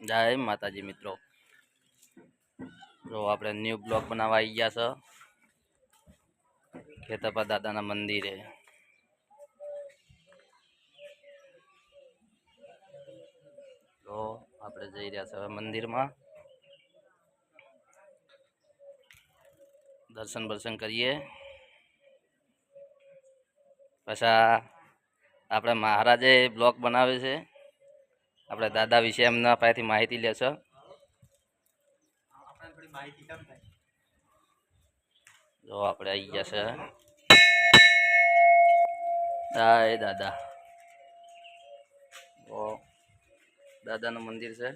જય માતાજી મિત્રો, જો આપણે ન્યૂ બ્લોગ બનાવવા આવી ગયા છે ખેતરપા દાદાના મંદિરે. તો આપણે જઈ રહ્યા છે હવે મંદિરમાં, દર્શન કરીએ. પાછા આપણે મહારાજે બ્લોગ બનાવે છે, આપણે દાદા વિશે એમના પાસેથી માહિતી લેશો. જો આપણે આવી ગયા છે જય દાદા. તો દાદાનું મંદિર છે,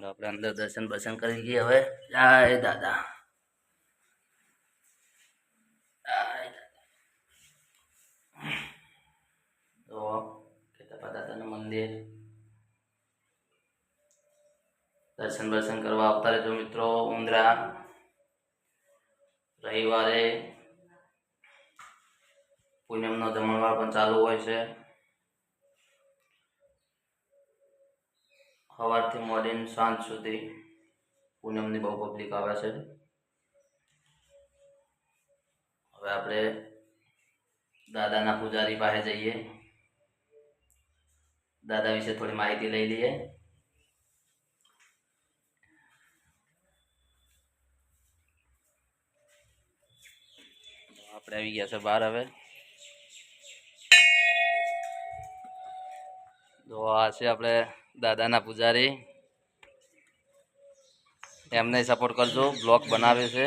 આપણે અંદર દર્શન કરી લઈએ હવે. જય દાદા. તો ખેતરપા દાદાનું મંદિર દર્શન કરવા આવતા રહેજો મિત્રો. ઉંદરા રવિવારે પૂનમનો જમણવાર પણ ચાલુ હોય છે. સવારથી મોડીને સાંજ સુધી પૂનમની બહુ પબ્લિક આવે છે. હવે આપણે દાદાના પૂજારી પાસે જઈએ, દાદા વિશે થોડી માહિતી લઈ લઈએ. આપણે આવી ગયા છે બહાર હવે. તો આ છે આપણે દાદાના પૂજારી, એમને સપોર્ટ કરજો, બ્લોગ બનાવે છે.